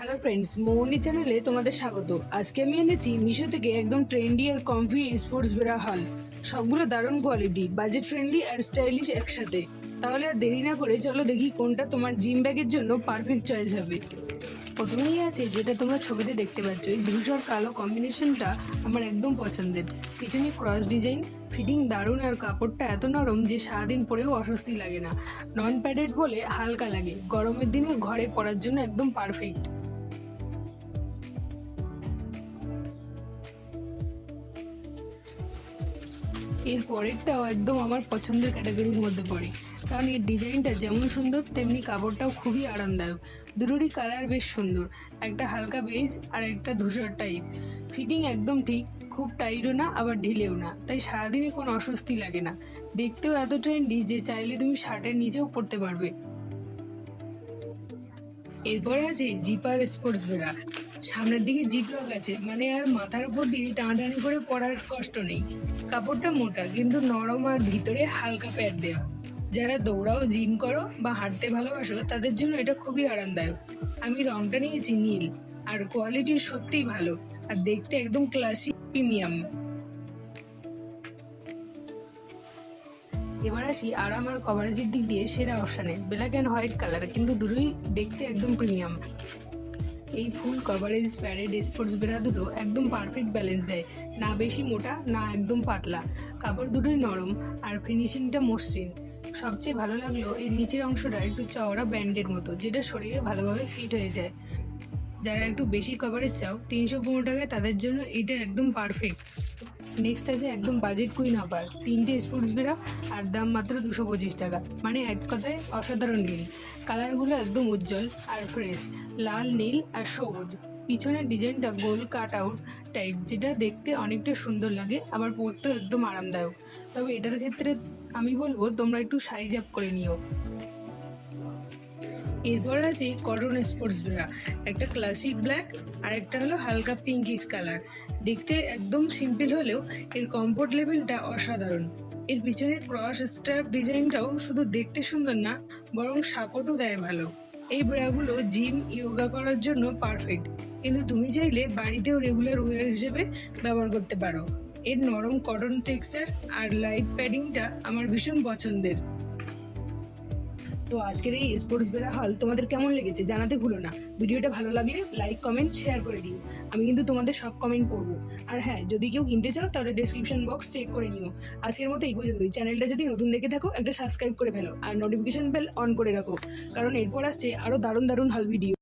Hello friends, মৌনি চ্যানেলে তোমাদের স্বাগত। আজকে আমি এনেছি মিশো থেকে একদম ট্রেন্ডি আর কমফি স্পোর্টস ব্রা হাল। সবগুলো দারুণ কোয়ালিটি, বাজেট ফ্রেন্ডলি আর স্টাইলিশ একসাথে। তাহলে আর দেরি না করে চলো দেখি কোনটা তোমার জিম ব্যাগের জন্য পারফেক্ট চয়েস হবে। প্রথমেই আছে যেটা তোমরা ছবিতে দেখতে পাচ্ছ, এই ধূসর কালো কম্বিনেশনটা আমার একদম পছন্দের। পিছনে ক্রস ডিজাইন, ফিটিং দারুণ আর কাপড়টা এত নরম যে সারাদিন পরেও অস্বস্তি লাগে না। নন প্যাডেড বলে হালকা লাগে, গরমের দিনে ঘরে পরার জন্য একদম পারফেক্ট। এর পরেরটাও একদম আমার পছন্দের ক্যাটাগরির মধ্যে পড়ে, কারণ এর ডিজাইনটা যেমন সুন্দর তেমনি কাপড়টাও খুবই আরামদায়ক। দুটোরই কালার বেশ সুন্দর, একটা হালকা বেজ আর একটা ধূসর টাইপ। ফিটিং একদম ঠিক, খুব টাইটও না আবার ঢিলেও না, তাই সারাদিনে কোনো অস্বস্তি লাগে না। দেখতেও এত ট্রেন্ডি যে চাইলে তুমি শার্টের নিচেও পরতে পারবে। এরপরে আছে জিপার স্পোর্টস ব্রা। সামনের দিকে জিপ লক আছে, মানে আর মাথার উপর দিয়ে টানাটানি করে পরার কষ্ট নেই। কাপড়টা মোটা কিন্তু নরম আর ভিতরে হালকা প্যাড দেওয়া। যারা দৌড়াও, জিম করো বা হাঁটতে ভালোবাসো তাদের জন্য এটা খুবই আরামদায়ক। আমি রংটা নিয়েছি নীল, আর কোয়ালিটি সত্যিই ভালো, আর দেখতে একদম ক্লাসিক প্রিমিয়াম। এবার আসি আরাম আর কভারেজের দিক দিয়ে সেরা অপশানে। ব্ল্যাক অ্যান্ড হোয়াইট কালার, কিন্তু দুটোই দেখতে একদম প্রিমিয়াম। এই ফুল কভারেজ প্যাডেড স্পোর্টস ব্রা দুটো একদম পারফেক্ট ব্যালেন্স দেয়, না বেশি মোটা না একদম পাতলা। কাপড় দুটোই নরম আর ফিনিশিংটা মসৃণ। সবচেয়ে ভালো লাগলো এর নিচের অংশটা একটু চওড়া ব্যান্ডের মতো, যেটা শরীরে ভালোভাবে ফিট হয়ে যায়। যারা একটু বেশি কভারেজ চাও 315 টাকায়, তাদের জন্য এটা একদম পারফেক্ট। নেক্সট আছে একদম বাজেট কুইন অফার, 3টে স্পোর্টস ব্রা আর দাম মাত্র 225 টাকা। মানে এক কথায় অসাধারণ ডিল। কালারগুলো একদম উজ্জ্বল আর ফ্রেশ, লাল, নীল আর সবুজ। পিছনের ডিজাইনটা গোল কাট আউট টাইপ, যেটা দেখতে অনেকটা সুন্দর লাগে, আবার পরতেও একদম আরামদায়ক। তবে এটার ক্ষেত্রে আমি বলবো তোমরা একটু সাইজ আপ করে নিও। এরপর আছে কটন স্পোর্টস ব্রা, একটা ক্লাসিক ব্ল্যাক আর একটা হলো হালকা পিঙ্কিশ কালার। দেখতে একদম সিম্পল হলেও এর কমফোর্ট লেভেলটা অসাধারণ। এর পিছনে ক্রস স্ট্র্যাপ ডিজাইনটাও শুধু দেখতে সুন্দর না, বরং সাপোর্টও দেয় ভালো। এই ব্রাগুলো জিম, ইয়োগা করার জন্য পারফেক্ট, কিন্তু তুমি চাইলে বাড়িতেও রেগুলার ওয়্যার হিসেবে ব্যবহার করতে পারো। এর নরম কটন টেক্সচার আর লাইট প্যাডিংটা আমার ভীষণ পছন্দের। তো আজকের এই স্পোর্টস ব্রা হল তোমাদের কেমন লেগেছে জানাতে ভুলো না। ভিডিওটা ভালো লাগলে লাইক, কমেন্ট, শেয়ার করে দিও। আমি কিন্তু তোমাদের সব কমেন্ট পড়বো। আর হ্যাঁ, যদি কেউ কিনতে চাও তাহলে ডেসক্রিপশন বক্স চেক করে নিও। আজকের মতো এই পর্যন্তই। চ্যানেলটা যদি নতুন দেখে থাকো একটা সাবস্ক্রাইব করে ফেলো আর নোটিফিকেশন বেল অন করে রাখো, কারণ এরপর আসছে আরো দারুণ দারুণ হল ভিডিও।